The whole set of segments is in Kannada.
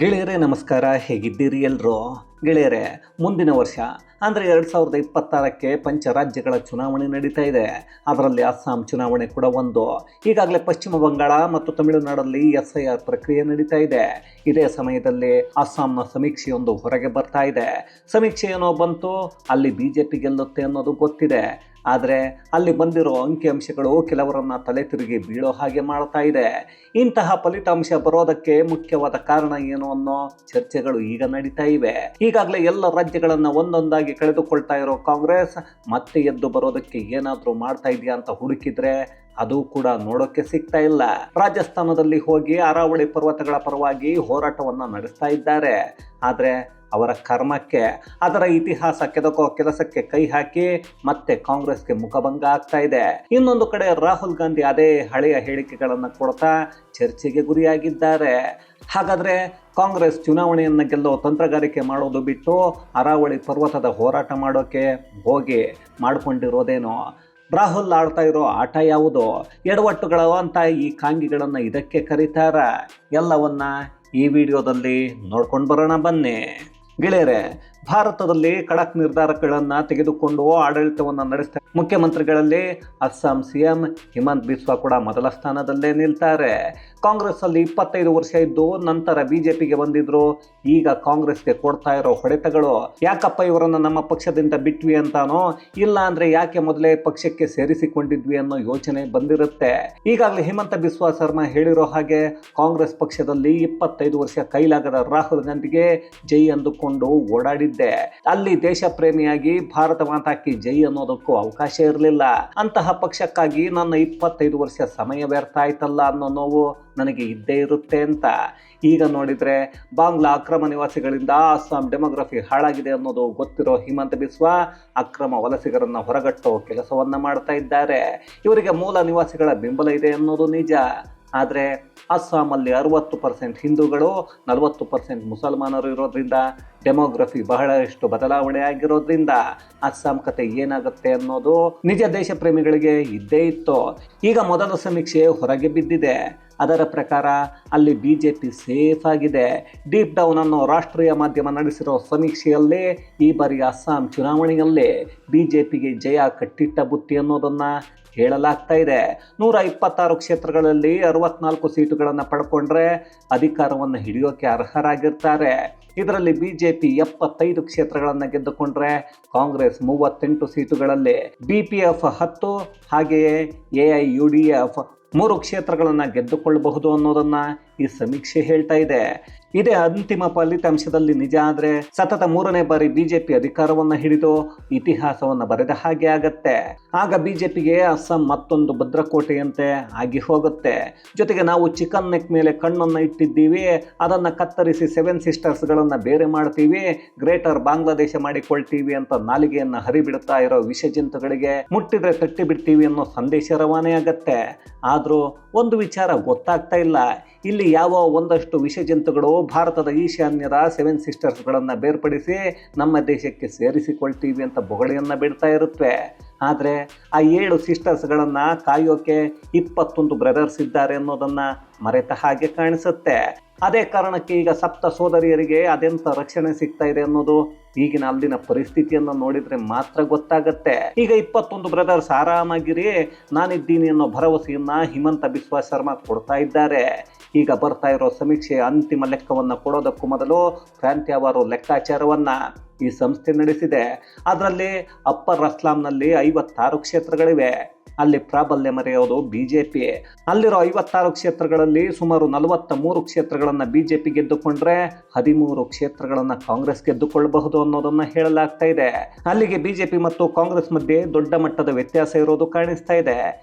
ಗೆಳೆಯರೇ ನಮಸ್ಕಾರ, ಹೇಗಿದ್ದೀರಿ ಎಲ್ಲರೂ? ಗೆಳೆಯರೇ, ಮುಂದಿನ ವರ್ಷ ಅಂದರೆ 2026ಕ್ಕೆ ಪಂಚರಾಜ್ಯಗಳ ಚುನಾವಣೆ ನಡೀತಾ ಇದೆ. ಅದರಲ್ಲಿ ಅಸ್ಸಾಂ ಚುನಾವಣೆ ಕೂಡ ಒಂದು. ಈಗಾಗಲೇ ಪಶ್ಚಿಮ ಬಂಗಾಳ ಮತ್ತು ತಮಿಳುನಾಡಲ್ಲಿ SIR ಪ್ರಕ್ರಿಯೆ ನಡೀತಾ ಇದೆ. ಇದೇ ಸಮಯದಲ್ಲಿ ಅಸ್ಸಾಂನ ಸಮೀಕ್ಷೆಯೊಂದು ಹೊರಗೆ ಬರ್ತಾ ಇದೆ. ಸಮೀಕ್ಷೆ ಏನೋ ಬಂತು, ಅಲ್ಲಿ BJP ಗೆಲ್ಲುತ್ತೆ ಅನ್ನೋದು ಗೊತ್ತಿದೆ. ಆದರೆ ಅಲ್ಲಿ ಬಂದಿರೋ ಅಂಕಿಅಂಶಗಳು ಕೆಲವರನ್ನ ತಲೆ ತಿರುಗಿ ಬೀಳೋ ಹಾಗೆ ಮಾಡ್ತಾ ಇದೆ. ಇಂತಹ ಫಲಿತಾಂಶ ಬರೋದಕ್ಕೆ ಮುಖ್ಯವಾದ ಕಾರಣ ಏನು ಅನ್ನೋ ಚರ್ಚೆಗಳು ಈಗ ನಡೀತಾ ಇವೆ. ಈಗಾಗಲೇ ಎಲ್ಲ ರಾಜ್ಯಗಳನ್ನ ಒಂದೊಂದಾಗಿ ಕಳೆದುಕೊಳ್ತಾ ಇರೋ ಕಾಂಗ್ರೆಸ್ ಮತ್ತೆ ಎದ್ದು ಬರೋದಕ್ಕೆ ಏನಾದರೂ ಮಾಡ್ತಾ ಇದೆಯಾ ಅಂತ ಹುಡುಕಿದ್ರೆ ಅದು ಕೂಡ ನೋಡೋಕೆ ಸಿಗ್ತಾ ಇಲ್ಲ. ರಾಜಸ್ಥಾನದಲ್ಲಿ ಹೋಗಿ ಅರಾವಳಿ ಪರ್ವತಗಳ ಪರವಾಗಿ ಹೋರಾಟವನ್ನ ನಡೆಸ್ತಾ ಇದ್ದಾರೆ. ಆದರೆ ಅವರ ಕರ್ಮಕ್ಕೆ ಅದರ ಇತಿಹಾಸ ಕೆದಕೋ ಕೆಲಸಕ್ಕೆ ಕೈ ಹಾಕಿ ಮತ್ತೆ ಕಾಂಗ್ರೆಸ್ಗೆ ಮುಖಭಂಗ ಆಗ್ತಾ ಇದೆ. ಇನ್ನೊಂದು ಕಡೆ ರಾಹುಲ್ ಗಾಂಧಿ ಅದೇ ಹಳೆಯ ಹೇಳಿಕೆಗಳನ್ನು ಕೊಡ್ತಾ ಚರ್ಚೆಗೆ ಗುರಿಯಾಗಿದ್ದಾರೆ. ಹಾಗಾದ್ರೆ ಕಾಂಗ್ರೆಸ್ ಚುನಾವಣೆಯನ್ನು ಗೆಲ್ಲೋ ತಂತ್ರಗಾರಿಕೆ ಮಾಡೋದು ಬಿಟ್ಟು ಅರಾವಳಿ ಪರ್ವತದ ಹೋರಾಟ ಮಾಡೋಕೆ ಹೋಗಿ ಮಾಡ್ಕೊಂಡಿರೋದೇನೋ? ರಾಹುಲ್ ಆಡ್ತಾ ಇರೋ ಆಟ ಯಾವುದು? ಎಡವಟ್ಟುಗಳು ಅಂತ ಈ ಕಾಂಗಿಗಳನ್ನು ಇದಕ್ಕೆ ಕರೀತಾರ. ಎಲ್ಲವನ್ನ ಈ ವಿಡಿಯೋದಲ್ಲಿ ನೋಡ್ಕೊಂಡು ಬರೋಣ ಬನ್ನಿ. ಗೆಳೆಯರೇ, ಭಾರತದಲ್ಲಿ ಖಡಕ್ ನಿರ್ಧಾರಗಳನ್ನು ತೆಗೆದುಕೊಂಡು ಆಡಳಿತವನ್ನು ನಡೆಸ್ತಾರೆ ಮುಖ್ಯಮಂತ್ರಿಗಳಲ್ಲಿ ಅಸ್ಸಾಂ CM ಹಿಮಂತ್ ಬಿಸ್ವಾ ಕೂಡ ಮೊದಲ ಸ್ಥಾನದಲ್ಲೇ ನಿಲ್ತಾರೆ. ಕಾಂಗ್ರೆಸ್ ಅಲ್ಲಿ 25 ವರ್ಷ ಇದ್ದು ನಂತರ BJPಗೆ ಬಂದಿದ್ರು. ಈಗ ಕಾಂಗ್ರೆಸ್ಗೆ ಕೊಡ್ತಾ ಇರೋ ಹೊಡೆತಗಳು, ಯಾಕಪ್ಪ ಇವರನ್ನು ನಮ್ಮ ಪಕ್ಷದಿಂದ ಬಿಟ್ವಿ ಅಂತಾನೋ, ಇಲ್ಲ ಅಂದ್ರೆ ಯಾಕೆ ಮೊದಲೇ ಪಕ್ಷಕ್ಕೆ ಸೇರಿಸಿಕೊಂಡಿದ್ವಿ ಅನ್ನೋ ಯೋಚನೆ ಬಂದಿರುತ್ತೆ. ಈಗಾಗಲೇ ಹಿಮಂತ ಬಿಸ್ವಾ ಶರ್ಮಾ ಹೇಳಿರೋ ಹಾಗೆ ಕಾಂಗ್ರೆಸ್ ಪಕ್ಷದಲ್ಲಿ 25 ವರ್ಷ ಕೈಲಾಗದ ರಾಹುಲ್ ಗಾಂಧಿಗೆ ಜೈ ಅಂದುಕೊಂಡು ಓಡಾಡಿದ್ದೆ. ಅಲ್ಲಿ ದೇಶ ಪ್ರೇಮಿಯಾಗಿ ಭಾರತ ಮಾತಾಕಿ ಜೈ ಅನ್ನೋದಕ್ಕೂ ಅವಕಾಶ ಇರಲಿಲ್ಲ. ಅಂತಹ ಪಕ್ಷಕ್ಕಾಗಿ ನನ್ನ 25 ವರ್ಷ ಸಮಯ ವ್ಯರ್ಥ ಆಯ್ತಲ್ಲ ಅನ್ನೋ ನೋವು ನನಗೆ ಇದ್ದೇ ಇರುತ್ತೆ ಅಂತ. ಈಗ ನೋಡಿದ್ರೆ ಬಾಂಗ್ಲಾ ಅಕ್ರಮ ನಿವಾಸಿಗಳಿಂದ ಅಸ್ಸಾಂ ಡೆಮೋಗ್ರಫಿ ಹಾಳಾಗಿದೆ ಅನ್ನೋದು ಗೊತ್ತಿರೋ ಹಿಮಂತ ಬಿಸ್ವಾ ಅಕ್ರಮ ವಲಸಿಗರನ್ನ ಹೊರಗಟ್ಟೋ ಕೆಲಸವನ್ನ ಮಾಡ್ತಾ ಇದ್ದಾರೆ. ಇವರಿಗೆ ಮೂಲ ನಿವಾಸಿಗಳ ಬೆಂಬಲ ಇದೆ ಅನ್ನೋದು ನಿಜ. ಆದರೆ ಅಸ್ಸಾಮಲ್ಲಿ 60% ಹಿಂದೂಗಳು, 40% ಮುಸಲ್ಮಾನರು ಇರೋದ್ರಿಂದ ಡೆಮೋಗ್ರಫಿ ಬಹಳಷ್ಟು ಬದಲಾವಣೆ ಆಗಿರೋದ್ರಿಂದ ಅಸ್ಸಾಂ ಕತೆ ಏನಾಗುತ್ತೆ ಅನ್ನೋದು ನಿಜ ದೇಶ ಪ್ರೇಮಿಗಳಿಗೆ ಇದ್ದೇ ಇತ್ತು. ಈಗ ಮೊದಲ ಸಮೀಕ್ಷೆ ಹೊರಗೆ ಬಿದ್ದಿದೆ. ಅದರ ಪ್ರಕಾರ ಅಲ್ಲಿ BJP ಸೇಫ್ ಆಗಿದೆ. ಡೀಪ್ ಡೌನ್ ಅನ್ನೋ ರಾಷ್ಟ್ರೀಯ ಮಾಧ್ಯಮ ನಡೆಸಿರೋ ಸಮೀಕ್ಷೆಯಲ್ಲಿ ಈ ಬಾರಿ ಅಸ್ಸಾಂ ಚುನಾವಣೆಯಲ್ಲಿ BJPಗೆ ಜಯ ಕಟ್ಟಿಟ್ಟ ಬುತ್ತಿ ಅನ್ನೋದನ್ನ ಹೇಳಲಾಗ್ತಾ ಇದೆ. 126 ಕ್ಷೇತ್ರಗಳಲ್ಲಿ 64 ಸೀಟುಗಳನ್ನು ಪಡ್ಕೊಂಡ್ರೆ ಅಧಿಕಾರವನ್ನು ಹಿಡಿಯೋಕೆ ಅರ್ಹರಾಗಿರ್ತಾರೆ. ಇದರಲ್ಲಿ BJP 75 ಕ್ಷೇತ್ರಗಳನ್ನು ಗೆದ್ದುಕೊಂಡ್ರೆ ಕಾಂಗ್ರೆಸ್ 38 ಸೀಟುಗಳಲ್ಲಿ, BPF 10 ಹಾಗೆಯೇ AIUDF 3 ಕ್ಷೇತ್ರಗಳನ್ನು ಗೆದ್ದುಕೊಳ್ಳಬಹುದು ಅನ್ನೋದನ್ನ ಈ ಸಮೀಕ್ಷೆ ಹೇಳ್ತಾ ಇದೆ. ಇದೇ ಅಂತಿಮ ಫಲಿತಾಂಶದಲ್ಲಿ ನಿಜ ಆದರೆ ಸತತ 3ನೇ ಬಾರಿ BJP ಅಧಿಕಾರವನ್ನು ಹಿಡಿದು ಇತಿಹಾಸವನ್ನು ಬರೆದ ಹಾಗೆ ಆಗತ್ತೆ. ಆಗ BJPಗೆ ಅಸ್ಸಾಂ ಮತ್ತೊಂದು ಭದ್ರಕೋಟೆಯಂತೆ ಆಗಿ ಹೋಗುತ್ತೆ. ಜೊತೆಗೆ ನಾವು ಚಿಕನ್ ನೆಕ್ ಮೇಲೆ ಕಣ್ಣನ್ನು ಇಟ್ಟಿದ್ದೀವಿ, ಅದನ್ನು ಕತ್ತರಿಸಿ 7 ಸಿಸ್ಟರ್ಸ್ಗಳನ್ನು ಬೇರೆ ಮಾಡ್ತೀವಿ, ಗ್ರೇಟರ್ ಬಾಂಗ್ಲಾದೇಶ ಮಾಡಿಕೊಳ್ತೀವಿ ಅಂತ ನಾಲಿಗೆಯನ್ನು ಹರಿಬಿಡ್ತಾ ಇರೋ ವಿಷಜಂತುಗಳಿಗೆ ಮುಟ್ಟಿದ್ರೆ ತಟ್ಟಿ ಬಿಡ್ತೀವಿ ಅನ್ನೋ ಸಂದೇಶ ರವಾನೆ ಆಗತ್ತೆ. ಆದರೂ ಒಂದು ವಿಚಾರ ಗೊತ್ತಾಗ್ತಾ ಇಲ್ಲ. ಇಲ್ಲಿ ಯಾವ ಒಂದಷ್ಟು ವಿಷಜಂತುಗಳು ಭಾರತದ ಈಶಾನ್ಯರ 7 ಸಿಸ್ಟರ್ಸ್ಗಳನ್ನು ಬೇರ್ಪಡಿಸಿ ನಮ್ಮ ದೇಶಕ್ಕೆ ಸೇರಿಸಿಕೊಳ್ತೀವಿ ಅಂತ ಬೊಗಳೆಯನ್ನು ಬಿಡ್ತಾ ಇರುತ್ತವೆ. ಆದರೆ ಆ 7 ಸಿಸ್ಟರ್ಸ್ಗಳನ್ನು ಕಾಯೋಕೆ 21 ಬ್ರದರ್ಸ್ ಇದ್ದಾರೆ ಅನ್ನೋದನ್ನು ಮರೆತ ಹಾಗೆ ಕಾಣಿಸುತ್ತೆ. ಅದೇ ಕಾರಣಕ್ಕೆ ಈಗ 7 ಸೋದರಿಯರಿಗೆ ಅದೆಂತ ರಕ್ಷಣೆ ಸಿಗ್ತಾ ಇದೆ ಅನ್ನೋದು ಈಗಿನ ಅಲ್ಲಿನ ಪರಿಸ್ಥಿತಿಯನ್ನು ನೋಡಿದ್ರೆ ಮಾತ್ರ ಗೊತ್ತಾಗತ್ತೆ. ಈಗ 21 ಬ್ರದರ್ಸ್ ಆರಾಮಾಗಿರಿ, ನಾನಿದ್ದೀನಿ ಅನ್ನೋ ಭರವಸೆಯನ್ನ ಹಿಮಂತ ಬಿಸ್ವಾ ಶರ್ಮಾ ಕೊಡ್ತಾ ಇದ್ದಾರೆ. ಈಗ ಬರ್ತಾ ಇರೋ ಸಮೀಕ್ಷೆಯ ಅಂತಿಮ ಲೆಕ್ಕವನ್ನು ಕೊಡೋದಕ್ಕೂ ಮೊದಲು ಪ್ರಾಂತ್ಯವಾರು ಲೆಕ್ಕಾಚಾರವನ್ನ ಈ ಸಂಸ್ಥೆ ನಡೆಸಿದೆ. ಅದರಲ್ಲಿ ಅಪ್ಪರ್ ಅಸ್ಸಾಂನಲ್ಲಿ 56 ಕ್ಷೇತ್ರಗಳಿವೆ. ಅಲ್ಲಿ ಪ್ರಾಬಲ್ಯ ಮೆರೆಯೋದು BJP. ಅಲ್ಲಿರೋ 56 ಕ್ಷೇತ್ರಗಳಲ್ಲಿ ಸುಮಾರು 43 ಕ್ಷೇತ್ರಗಳನ್ನು BJP ಗೆದ್ದುಕೊಂಡ್ರೆ 13 ಕ್ಷೇತ್ರಗಳನ್ನು ಕಾಂಗ್ರೆಸ್ ಗೆದ್ದುಕೊಳ್ಳಬಹುದು ಅನ್ನೋದನ್ನ ಹೇಳಲಾಗ್ತಾ ಇದೆ. ಅಲ್ಲಿಗೆ BJP ಮತ್ತು ಕಾಂಗ್ರೆಸ್ ಮಧ್ಯೆ ದೊಡ್ಡ ಮಟ್ಟದ ವ್ಯತ್ಯಾಸ ಇರೋದು ಕಾಣಿಸ್ತಾ ಇದೆ.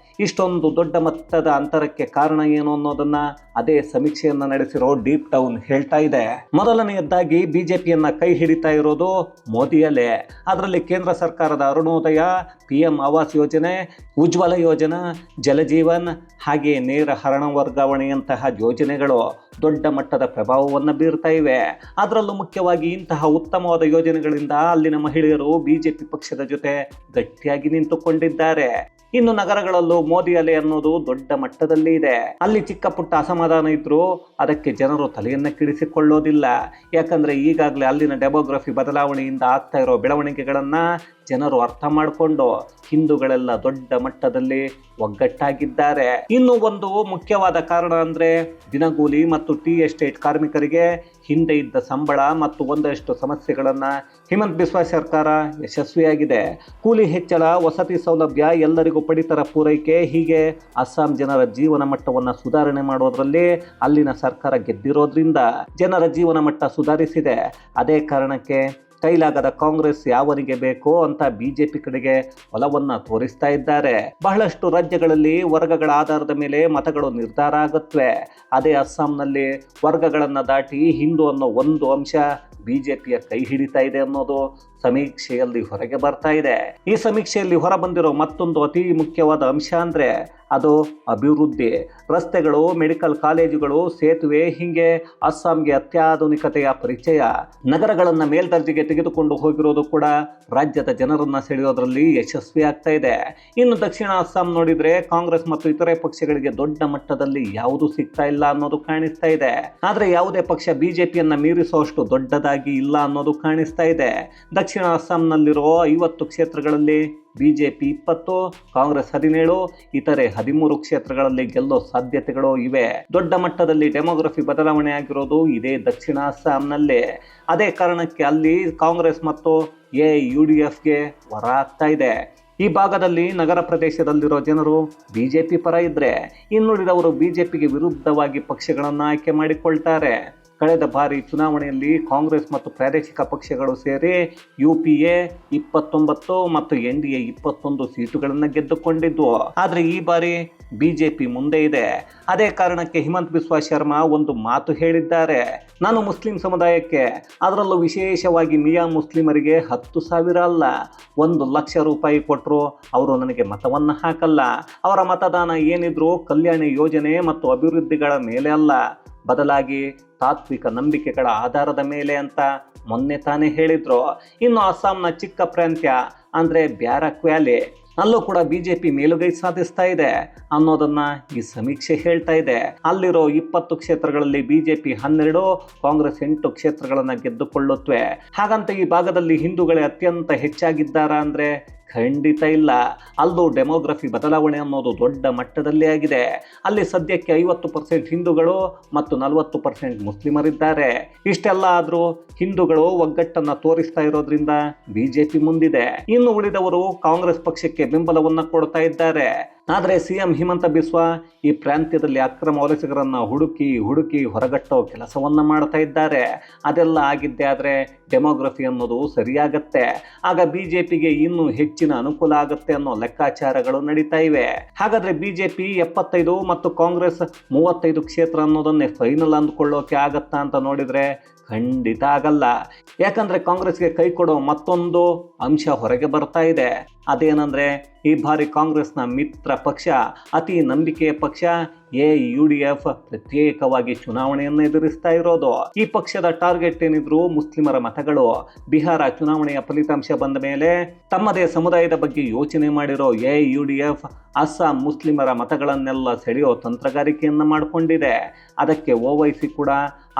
ಇಷ್ಟೊಂದು ದೊಡ್ಡ ಮಟ್ಟದ ಅಂತರಕ್ಕೆ ಕಾರಣ ಏನು ಅನ್ನೋದನ್ನ ಅದೇ ಸಮೀಕ್ಷೆಯನ್ನ ನಡೆಸಿರೋ ಡೀಪ್ ಡೌನ್ ಹೇಳ್ತಾ ಇದೆ. ಮೊದಲನೆಯದ್ದಾಗಿ BJPಯನ್ನ ಕೈ ಹಿಡಿತಾ ಇರೋದು ಮೋದಿ ಅಲೆ. ಅದರಲ್ಲಿ ಕೇಂದ್ರ ಸರ್ಕಾರದ ಅರುಣೋದಯ, PM ಆವಾಸ್ ಯೋಜನೆ, ಉಜ್ವಲ ಯೋಜನಾ, ಜಲಜೀವನ್ ಹಾಗೆ ನೇರ ಹಣ ವರ್ಗಾವಣೆಯಂತಹ ಯೋಜನೆಗಳು ದೊಡ್ಡ ಮಟ್ಟದ ಪ್ರಭಾವವನ್ನು ಬೀರ್ತಾ ಇವೆ. ಅದರಲ್ಲೂ ಮುಖ್ಯವಾಗಿ ಇಂತಹ ಉತ್ತಮವಾದ ಯೋಜನೆಗಳಿಂದ ಅಲ್ಲಿನ ಮಹಿಳೆಯರು BJP ಪಕ್ಷದ ಜೊತೆ ಗಟ್ಟಿಯಾಗಿ ನಿಂತುಕೊಂಡಿದ್ದಾರೆ. ಇನ್ನು ನಗರಗಳಲ್ಲೂ ಮೋದಿ ಅಲೆ ಅನ್ನೋದು ದೊಡ್ಡ ಮಟ್ಟದಲ್ಲಿ ಇದೆ. ಅಲ್ಲಿ ಚಿಕ್ಕ ಪುಟ್ಟ ಅಸಮಾಧಾನ ಇದ್ರೂ ಅದಕ್ಕೆ ಜನರು ತಲೆಯನ್ನ ಕೆಡಿಸಿಕೊಳ್ಳೋದಿಲ್ಲ. ಯಾಕಂದ್ರೆ ಈಗಾಗಲೇ ಅಲ್ಲಿನ ಡೆಮೋಗ್ರಫಿ ಬದಲಾವಣೆಯಿಂದ ಆಗ್ತಾ ಇರೋ ಬೆಳವಣಿಗೆಗಳನ್ನ ಜನರು ಅರ್ಥ ಮಾಡಿಕೊಂಡು ಹಿಂದೂಗಳೆಲ್ಲ ದೊಡ್ಡ ಮಟ್ಟದಲ್ಲಿ ಒಗ್ಗಟ್ಟಾಗಿದ್ದಾರೆ. ಇನ್ನು ಒಂದು ಮುಖ್ಯವಾದ ಕಾರಣ ಅಂದ್ರೆ ದಿನಗೂಲಿ ಮತ್ತು ಟೀ ಎಸ್ಟೇಟ್ ಕಾರ್ಮಿಕರಿಗೆ ಹಿಂದೆ ಇದ್ದ ಸಂಬಳ ಮತ್ತು ಒಂದಷ್ಟು ಸಮಸ್ಯೆಗಳನ್ನ ಹಿಮಂತ ಬಿಸ್ವಾ ಸರ್ಕಾರ ಯಶಸ್ವಿಯಾಗಿದೆ. ಕೂಲಿ ಹೆಚ್ಚಳ, ವಸತಿ ಸೌಲಭ್ಯ, ಎಲ್ಲರಿಗೂ ಪಡಿತರ ಪೂರೈಕೆ, ಹೀಗೆ ಅಸ್ಸಾಂ ಜನರ ಜೀವನ ಮಟ್ಟವನ್ನು ಸುಧಾರಣೆ ಮಾಡೋದ್ರಲ್ಲಿ ಅಲ್ಲಿನ ಸರ್ಕಾರ ಗೆದ್ದಿರೋದ್ರಿಂದ ಜನರ ಜೀವನ ಮಟ್ಟ ಸುಧಾರಿಸಿದೆ. ಅದೇ ಕಾರಣಕ್ಕೆ ಕೈಲಾಗದ ಕಾಂಗ್ರೆಸ್ ಯಾವನಿಗೆ ಬೇಕೋ ಅಂತ ಬಿಜೆಪಿ ಕಡೆಗೆ ಒಲವನ್ನ ತೋರಿಸ್ತಾ ಇದ್ದಾರೆ. ಬಹಳಷ್ಟು ರಾಜ್ಯಗಳಲ್ಲಿ ವರ್ಗಗಳ ಆಧಾರದ ಮೇಲೆ ಮತಗಳು ನಿರ್ಧಾರ ಆಗುತ್ತವೆ. ಅದೇ ಅಸ್ಸಾಂನಲ್ಲಿ ವರ್ಗಗಳನ್ನ ದಾಟಿ ಹಿಂದೂ ಅನ್ನೋ ಒಂದು ಅಂಶ ಬಿಜೆಪಿಯ ಕೈ ಹಿಡಿತಾ ಇದೆ ಅನ್ನೋದು ಸಮೀಕ್ಷೆಯಲ್ಲಿ ಹೊರಗೆ ಬರ್ತಾ ಇದೆ. ಈ ಸಮೀಕ್ಷೆಯಲ್ಲಿ ಹೊರಬಂದಿರೋ ಮತ್ತೊಂದು ಅತಿ ಮುಖ್ಯವಾದ ಅಂಶ ಅಂದ್ರೆ ಅದು ಅಭಿವೃದ್ಧಿ. ರಸ್ತೆಗಳು, ಮೆಡಿಕಲ್ ಕಾಲೇಜುಗಳು, ಸೇತುವೆ, ಹೀಗೆ ಅಸ್ಸಾಂಗೆ ಅತ್ಯಾಧುನಿಕತೆಯ ಪರಿಚಯ. ನಗರಗಳನ್ನ ಮೇಲ್ದರ್ಜೆಗೆ ತೆಗೆದುಕೊಂಡು ಹೋಗಿರೋದು ಕೂಡ ರಾಜ್ಯದ ಜನರನ್ನ ಸೆಳೆಯೋದ್ರಲ್ಲಿ ಯಶಸ್ವಿ ಆಗ್ತಾ ಇದೆ. ಇನ್ನು ದಕ್ಷಿಣ ಅಸ್ಸಾಂ ನೋಡಿದ್ರೆ ಕಾಂಗ್ರೆಸ್ ಮತ್ತು ಇತರೆ ಪಕ್ಷಗಳಿಗೆ ದೊಡ್ಡ ಮಟ್ಟದಲ್ಲಿ ಯಾವುದು ಸಿಗ್ತಾ ಇಲ್ಲ ಅನ್ನೋದು ಕಾಣಿಸ್ತಾ ಇದೆ. ಆದ್ರೆ ಯಾವುದೇ ಪಕ್ಷ ಬಿಜೆಪಿಯನ್ನ ಮೀರಿಸುವಷ್ಟು ದೊಡ್ಡದಾಗಿ ಇಲ್ಲ ಅನ್ನೋದು ಕಾಣಿಸ್ತಾ ಇದೆ. ದಕ್ಷಿಣ ಅಸ್ಸಾಂನಲ್ಲಿರೋ 50 ಕ್ಷೇತ್ರಗಳಲ್ಲಿ ಬಿಜೆಪಿ 20, ಕಾಂಗ್ರೆಸ್ 17, ಇತರೆ 13 ಕ್ಷೇತ್ರಗಳಲ್ಲಿ ಗೆಲ್ಲೋ ಸಾಧ್ಯತೆಗಳು ಇವೆ. ದೊಡ್ಡ ಮಟ್ಟದಲ್ಲಿ ಡೆಮೋಗ್ರಫಿ ಬದಲಾವಣೆ ಆಗಿರೋದು ಇದೇ ದಕ್ಷಿಣ ಅಸ್ಸಾಂನಲ್ಲಿ. ಅದೇ ಕಾರಣಕ್ಕೆ ಅಲ್ಲಿ ಕಾಂಗ್ರೆಸ್ ಮತ್ತು AUDFಗೆ ವರ ಆಗ್ತಾ ಇದೆ. ಈ ಭಾಗದಲ್ಲಿ ನಗರ ಪ್ರದೇಶದಲ್ಲಿರೋ ಜನರು ಬಿಜೆಪಿ ಪರ ಇದ್ರೆ ಇನ್ನುಳಿದವರು ಬಿಜೆಪಿಗೆ ವಿರುದ್ಧವಾಗಿ ಪಕ್ಷಗಳನ್ನು ಆಯ್ಕೆ ಮಾಡಿಕೊಳ್ತಾರೆ. ಕಳೆದ ಬಾರಿ ಚುನಾವಣೆಯಲ್ಲಿ ಕಾಂಗ್ರೆಸ್ ಮತ್ತು ಪ್ರಾದೇಶಿಕ ಪಕ್ಷಗಳು ಸೇರಿ UPA 29 ಮತ್ತು NDA 21 ಸೀಟುಗಳನ್ನು ಗೆದ್ದುಕೊಂಡಿದ್ವು. ಆದರೆ ಈ ಬಾರಿ ಬಿಜೆಪಿ ಮುಂದೆ ಇದೆ. ಅದೇ ಕಾರಣಕ್ಕೆ ಹಿಮಂತ ಬಿಸ್ವಾ ಶರ್ಮಾ ಒಂದು ಮಾತು ಹೇಳಿದ್ದಾರೆ. ನಾನು ಮುಸ್ಲಿಂ ಸಮುದಾಯಕ್ಕೆ, ಅದರಲ್ಲೂ ವಿಶೇಷವಾಗಿ ಮಿಯಾ ಮುಸ್ಲಿಮರಿಗೆ 10,000 ಅಲ್ಲ, 1 ಲಕ್ಷ ರೂಪಾಯಿ ಕೊಟ್ಟರು ಅವರು ನನಗೆ ಮತವನ್ನು ಹಾಕಲ್ಲ. ಅವರ ಮತದಾನ ಏನಿದ್ರು ಕಲ್ಯಾಣ ಯೋಜನೆ ಮತ್ತು ಅಭಿವೃದ್ಧಿಗಳ ಮೇಲೆ ಅಲ್ಲ, ಬದಲಾಗಿ ತಾತ್ವಿಕ ನಂಬಿಕೆಗಳ ಆಧಾರದ ಮೇಲೆ ಅಂತ ಮೊನ್ನೆ ತಾನೇ ಹೇಳಿದ್ರು. ಇನ್ನು ಅಸ್ಸಾಂನ ಚಿಕ್ಕ ಪ್ರಾಂತ್ಯ ಅಂದ್ರೆ ಬ್ಯಾರಕ್ ವ್ಯಾಲಿ, ಅಲ್ಲೂ ಕೂಡ ಬಿಜೆಪಿ ಮೇಲುಗೈ ಸಾಧಿಸ್ತಾ ಇದೆ ಅನ್ನೋದನ್ನ ಈ ಸಮೀಕ್ಷೆ ಹೇಳ್ತಾ ಇದೆ. ಅಲ್ಲಿರೋ 20 ಕ್ಷೇತ್ರಗಳಲ್ಲಿ ಬಿಜೆಪಿ 12, ಕಾಂಗ್ರೆಸ್ 8 ಕ್ಷೇತ್ರಗಳನ್ನ ಗೆದ್ದುಕೊಳ್ಳುತ್ತವೆ. ಹಾಗಂತ ಈ ಭಾಗದಲ್ಲಿ ಹಿಂದೂಗಳೇ ಅತ್ಯಂತ ಹೆಚ್ಚಾಗಿದ್ದಾರಾ ಅಂದ್ರೆ ಖಂಡಿತ ಇಲ್ಲ. ಅಲ್ಲೂ ಡೆಮೋಗ್ರಫಿ ಬದಲಾವಣೆ ಅನ್ನೋದು ದೊಡ್ಡ ಮಟ್ಟದಲ್ಲಿ ಆಗಿದೆ. ಅಲ್ಲಿ ಸದ್ಯಕ್ಕೆ 50% ಹಿಂದೂಗಳು ಮತ್ತು 40% ಮುಸ್ಲಿಮರಿದ್ದಾರೆ. ಇಷ್ಟೆಲ್ಲ ಆದರೂ ಹಿಂದೂಗಳು ಒಗ್ಗಟ್ಟನ್ನು ತೋರಿಸ್ತಾ ಇರೋದ್ರಿಂದ ಬಿಜೆಪಿ ಮುಂದಿದೆ. ಇನ್ನು ಉಳಿದವರು ಕಾಂಗ್ರೆಸ್ ಪಕ್ಷಕ್ಕೆ ಬೆಂಬಲವನ್ನು ಕೊಡ್ತಾ ಇದ್ದಾರೆ. ಆದರೆ ಸಿಎಂ ಹಿಮಂತ ಬಿಸ್ವಾ ಈ ಪ್ರಾಂತ್ಯದಲ್ಲಿ ಅಕ್ರಮ ವಲಸಿಗರನ್ನ ಹುಡುಕಿ ಹೊರಗಟ್ಟೋ ಕೆಲಸವನ್ನ ಮಾಡ್ತಾ ಇದ್ದಾರೆ. ಅದೆಲ್ಲ ಆಗಿದ್ದೆ ಆದರೆ ಡೆಮೋಗ್ರಫಿ ಅನ್ನೋದು ಸರಿಯಾಗತ್ತೆ. ಆಗ ಬಿಜೆಪಿಗೆ ಇನ್ನೂ ಹೆಚ್ಚಿನ ಅನುಕೂಲ ಆಗುತ್ತೆ ಅನ್ನೋ ಲೆಕ್ಕಾಚಾರಗಳು ನಡೀತಾ ಇವೆ. ಹಾಗಾದ್ರೆ ಬಿಜೆಪಿ 75 ಮತ್ತು ಕಾಂಗ್ರೆಸ್ 35 ಕ್ಷೇತ್ರ ಅನ್ನೋದನ್ನೇ ಫೈನಲ್ ಅಂದ್ಕೊಳ್ಳೋಕೆ ಆಗತ್ತಾ ಅಂತ ನೋಡಿದ್ರೆ ಖಂಡಿತ ಆಗಲ್ಲ. ಯಾಕಂದ್ರೆ ಕಾಂಗ್ರೆಸ್ಗೆ ಕೈ ಕೊಡೋ ಮತ್ತೊಂದು ಅಂಶ ಹೊರಗೆ ಬರ್ತಾ ಇದೆ. ಅದೇನಂದ್ರೆ ಈ ಬಾರಿ ಕಾಂಗ್ರೆಸ್ನ ಮಿತ್ರ ಪಕ್ಷ, ಅತಿ ನಂಬಿಕೆಯ ಪಕ್ಷ AUDF ಪ್ರತ್ಯೇಕವಾಗಿ ಚುನಾವಣೆಯನ್ನು ಎದುರಿಸ್ತಾ ಇರೋದು. ಈ ಪಕ್ಷದ ಟಾರ್ಗೆಟ್ ಏನಿದ್ರು ಮುಸ್ಲಿಮರ ಮತಗಳು. ಬಿಹಾರ ಚುನಾವಣೆಯ ಫಲಿತಾಂಶ ಬಂದ ಮೇಲೆ ತಮ್ಮದೇ ಸಮುದಾಯದ ಬಗ್ಗೆ ಯೋಚನೆ ಮಾಡಿರೋ AUDF ಅಸ್ಸಾಂ ಮುಸ್ಲಿಮರ ಮತಗಳನ್ನೆಲ್ಲ ಸೆಳೆಯೋ ತಂತ್ರಗಾರಿಕೆಯನ್ನು ಮಾಡಿಕೊಂಡಿದೆ. ಅದಕ್ಕೆ OWೈಸಿ ಕೂಡ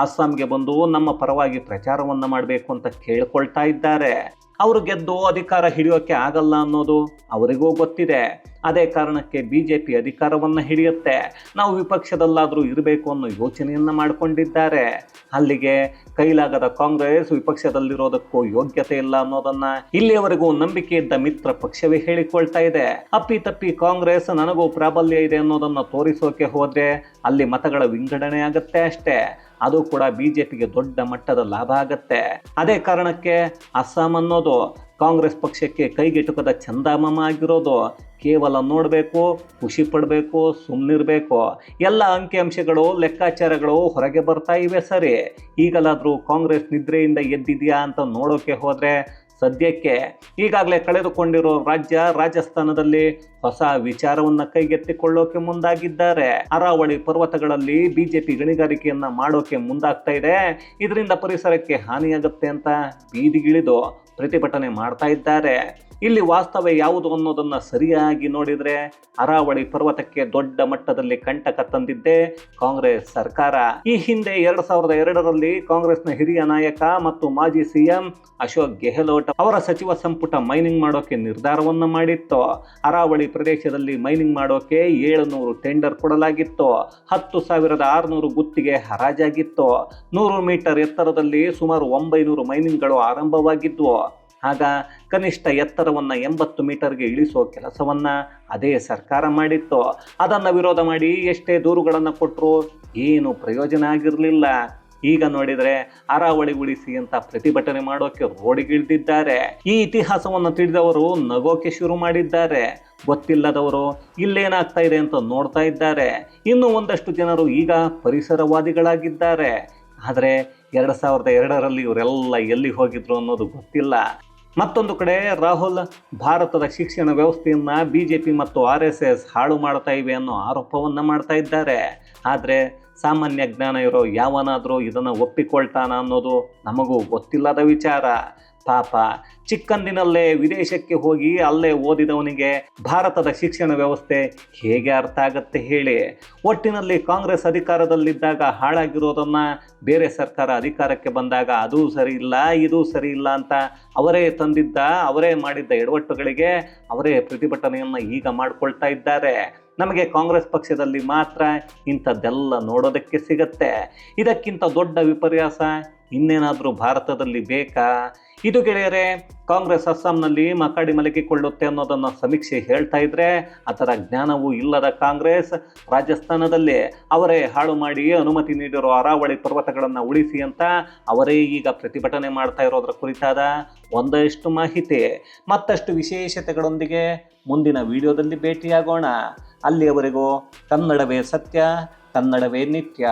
ಅಸ್ಸಾಂಗೆ ಬಂದು ನಮ್ಮ ಪರವಾಗಿ ಪ್ರಚಾರವನ್ನು ಮಾಡಬೇಕು ಅಂತ ಕೇಳ್ಕೊಳ್ತಾ ಇದ್ದಾರೆ. ಅವರು ಗೆದ್ದು ಅಧಿಕಾರ ಹಿಡಿಯೋಕೆ ಆಗಲ್ಲ ಅನ್ನೋದು ಅವರಿಗೂ ಗೊತ್ತಿದೆ. ಅದೇ ಕಾರಣಕ್ಕೆ ಬಿಜೆಪಿ ಅಧಿಕಾರವನ್ನು ಹಿಡಿಯುತ್ತೆ, ನಾವು ವಿಪಕ್ಷದಲ್ಲಾದರೂ ಇರಬೇಕು ಅನ್ನೋ ಯೋಚನೆಯನ್ನು ಮಾಡಿಕೊಂಡಿದ್ದಾರೆ. ಅಲ್ಲಿಗೆ ಕೈಲಾಗದ ಕಾಂಗ್ರೆಸ್ ವಿಪಕ್ಷದಲ್ಲಿರೋದಕ್ಕೂ ಯೋಗ್ಯತೆ ಇಲ್ಲ ಅನ್ನೋದನ್ನ ಇಲ್ಲಿಯವರೆಗೂ ನಂಬಿಕೆ ಇದ್ದ ಮಿತ್ರ ಪಕ್ಷವೇ ಹೇಳಿಕೊಳ್ತಾ ಇದೆ. ಅಪ್ಪಿತಪ್ಪಿ ಕಾಂಗ್ರೆಸ್ ನನಗೂ ಪ್ರಾಬಲ್ಯ ಇದೆ ಅನ್ನೋದನ್ನ ತೋರಿಸೋಕೆ ಹೋದ್ರೆ ಅಲ್ಲಿ ಮತಗಳ ವಿಂಗಡಣೆ ಆಗತ್ತೆ ಅಷ್ಟೇ. ಅದು ಕೂಡ ಬಿಜೆಪಿಗೆ ದೊಡ್ಡ ಮಟ್ಟದ ಲಾಭ ಆಗತ್ತೆ. ಅದೇ ಕಾರಣಕ್ಕೆ ಅಸ್ಸಾಂ ಅನ್ನೋದು ಕಾಂಗ್ರೆಸ್ ಪಕ್ಷಕ್ಕೆ ಕೈಗೆಟುಕದ ಚಂದಾಮಾಮ ಆಗಿರೋದು. ಕೇವಲ ನೋಡಬೇಕು, ಖುಷಿ ಪಡಬೇಕು, ಸುಮ್ಮನಿರಬೇಕು. ಎಲ್ಲ ಅಂಕಿಅಂಶಗಳು, ಲೆಕ್ಕಾಚಾರಗಳು ಹೊರಗೆ ಬರ್ತಾ ಇವೆ. ಸರಿ, ಈಗಲಾದರೂ ಕಾಂಗ್ರೆಸ್ ನಿದ್ರೆಯಿಂದ ಎದ್ದಿದೆಯಾ ಅಂತ ನೋಡೋಕೆ ಹೋದರೆ ಸದ್ಯಕ್ಕೆ ಈಗಾಗಲೇ ಕಳೆದುಕೊಂಡಿರೋ ರಾಜಸ್ಥಾನದಲ್ಲಿ ಹೊಸ ವಿಚಾರವನ್ನು ಕೈಗೆತ್ತಿಕೊಳ್ಳೋಕೆ ಮುಂದಾಗಿದ್ದಾರೆ. ಅರಾವಳಿ ಪರ್ವತಗಳಲ್ಲಿ ಬಿಜೆಪಿ ಗಣಿಗಾರಿಕೆಯನ್ನ ಮಾಡೋಕೆ ಮುಂದಾಗ್ತಾ ಇದೆ. ಇದರಿಂದ ಪರಿಸರಕ್ಕೆ ಹಾನಿಯಾಗುತ್ತೆ ಅಂತ ಬೀದಿಗಿಳಿದು ಪ್ರತಿಭಟನೆ ಮಾಡ್ತಾ ಇದ್ದಾರೆ. ಇಲ್ಲಿ ವಾಸ್ತವ ಯಾವುದು ಅನ್ನೋದನ್ನ ಸರಿಯಾಗಿ ನೋಡಿದ್ರೆ ಅರಾವಳಿ ಪರ್ವತಕ್ಕೆ ದೊಡ್ಡ ಮಟ್ಟದಲ್ಲಿ ಕಂಟಕ ತಂದಿದ್ದೆ ಕಾಂಗ್ರೆಸ್ ಸರ್ಕಾರ. ಈ ಹಿಂದೆ 2002ರಲ್ಲಿ ಕಾಂಗ್ರೆಸ್ನ ಹಿರಿಯ ನಾಯಕ ಮತ್ತು ಮಾಜಿ ಸಿಎಂ ಅಶೋಕ್ ಗೆಹ್ಲೋಟ್ ಅವರ ಸಚಿವ ಸಂಪುಟ ಮೈನಿಂಗ್ ಮಾಡೋಕೆ ನಿರ್ಧಾರವನ್ನ ಮಾಡಿತ್ತು. ಅರಾವಳಿ ಪ್ರದೇಶದಲ್ಲಿ ಮೈನಿಂಗ್ ಮಾಡೋಕೆ 700 ಟೆಂಡರ್ ಕೊಡಲಾಗಿತ್ತು. 10,600 ಗುತ್ತಿಗೆ ಹರಾಜಾಗಿತ್ತು. 100 ಮೀಟರ್ ಎತ್ತರದಲ್ಲಿ ಸುಮಾರು 900 ಮೈನಿಂಗ್ಗಳು ಆರಂಭವಾಗಿದ್ವು. ಆಗ ಕನಿಷ್ಠ ಎತ್ತರವನ್ನು 80 ಮೀಟರ್ಗೆ ಇಳಿಸೋ ಕೆಲಸವನ್ನ ಅದೇ ಸರ್ಕಾರ ಮಾಡಿತ್ತು. ಅದನ್ನು ವಿರೋಧ ಮಾಡಿ ಎಷ್ಟೇ ದೂರುಗಳನ್ನು ಕೊಟ್ಟರು ಏನು ಪ್ರಯೋಜನ ಆಗಿರಲಿಲ್ಲ. ಈಗ ನೋಡಿದರೆ ಅರಾವಳಿ ಉಳಿಸಿ ಅಂತ ಪ್ರತಿಭಟನೆ ಮಾಡೋಕೆ ರೋಡಿಗಿಳಿದಿದ್ದಾರೆ. ಈ ಇತಿಹಾಸವನ್ನು ತಿಳಿದವರು ನಗೋಕೆ ಶುರು ಮಾಡಿದ್ದಾರೆ. ಗೊತ್ತಿಲ್ಲದವರು ಇಲ್ಲೇನಾಗ್ತಾ ಇದೆ ಅಂತ ನೋಡ್ತಾ ಇದ್ದಾರೆ. ಇನ್ನು ಒಂದಷ್ಟು ಜನರು ಈಗ ಪರಿಸರವಾದಿಗಳಾಗಿದ್ದಾರೆ. ಆದರೆ 2002ರಲ್ಲಿ ಇವರೆಲ್ಲ ಎಲ್ಲಿ ಹೋಗಿದ್ರು ಅನ್ನೋದು ಗೊತ್ತಿಲ್ಲ. ಮತ್ತೊಂದು ಕಡೆ ರಾಹುಲ್ ಭಾರತದ ಶಿಕ್ಷಣ ವ್ಯವಸ್ಥೆಯನ್ನ ಬಿಜೆಪಿ ಮತ್ತು RSS ಹಾಳು ಮಾಡ್ತಾ ಇವೆ ಅನ್ನೋ ಆರೋಪವನ್ನ ಮಾಡ್ತಾ ಇದ್ದಾರೆ. ಆದರೆ ಸಾಮಾನ್ಯ ಜ್ಞಾನ ಇರೋ ಯಾವನಾದರೂ ಇದನ್ನು ಒಪ್ಪಿಕೊಳ್ತಾನ ಅನ್ನೋದು ನಮಗೂ ಗೊತ್ತಿಲ್ಲದ ವಿಚಾರ. ಪಾಪ ಚಿಕ್ಕಂದಿನಲ್ಲೇ ವಿದೇಶಕ್ಕೆ ಹೋಗಿ ಅಲ್ಲೇ ಓದಿದವನಿಗೆ ಭಾರತದ ಶಿಕ್ಷಣ ವ್ಯವಸ್ಥೆ ಹೇಗೆ ಅರ್ಥ ಆಗತ್ತೆ ಹೇಳಿ. ಒಟ್ಟಿನಲ್ಲಿ ಕಾಂಗ್ರೆಸ್ ಅಧಿಕಾರದಲ್ಲಿದ್ದಾಗ ಹಾಳಾಗಿರೋದನ್ನ ಬೇರೆ ಸರ್ಕಾರ ಅಧಿಕಾರಕ್ಕೆ ಬಂದಾಗ ಅದೂ ಸರಿ ಇಲ್ಲ ಇದೂ ಸರಿ ಇಲ್ಲ ಅಂತ ಅವರೇ ತಂದಿದ್ದ ಅವರೇ ಮಾಡಿದ್ದ ಎಡವಟ್ಟುಗಳಿಗೆ ಅವರೇ ಪ್ರತಿಭಟನೆಯನ್ನು ಈಗ ಮಾಡಿಕೊಳ್ತಾ ಇದ್ದಾರೆ. ನಮಗೆ ಕಾಂಗ್ರೆಸ್ ಪಕ್ಷದಲ್ಲಿ ಮಾತ್ರ ಇಂಥದ್ದೆಲ್ಲ ನೋಡೋದಕ್ಕೆ ಸಿಗತ್ತೆ. ಇದಕ್ಕಿಂತ ದೊಡ್ಡ ವಿಪರ್ಯಾಸ ಇನ್ನೇನಾದರೂ ಭಾರತದಲ್ಲಿ ಬೇಕಾ? ಇದು ಗೆಳೆಯರೆ, ಕಾಂಗ್ರೆಸ್ ಅಸ್ಸಾಂನಲ್ಲಿ ಮಕಾಡಿ ಮಲಗಿಕೊಳ್ಳುತ್ತೆ ಅನ್ನೋದನ್ನು ಸಮೀಕ್ಷೆ ಹೇಳ್ತಾ ಇದ್ರೆ ಅದರ ಜ್ಞಾನವೂ ಇಲ್ಲದ ಕಾಂಗ್ರೆಸ್ ರಾಜಸ್ಥಾನದಲ್ಲಿ ಅವರೇ ಹಾಳು ಮಾಡಿ ಅನುಮತಿ ನೀಡಿರೋ ಅರಾವಳಿ ಪರ್ವತಗಳನ್ನು ಉಳಿಸಿ ಅಂತ ಅವರೇ ಈಗ ಪ್ರತಿಭಟನೆ ಮಾಡ್ತಾ ಇರೋದ್ರ ಕುರಿತಾದ ಒಂದಷ್ಟು ಮಾಹಿತಿ ಮತ್ತಷ್ಟು ವಿಶೇಷತೆಗಳೊಂದಿಗೆ ಮುಂದಿನ ವಿಡಿಯೋದಲ್ಲಿ ಭೇಟಿಯಾಗೋಣ. ಅಲ್ಲಿಯವರೆಗೂ ಕನ್ನಡವೇ ಸತ್ಯ, ಕನ್ನಡವೇ ನಿತ್ಯ.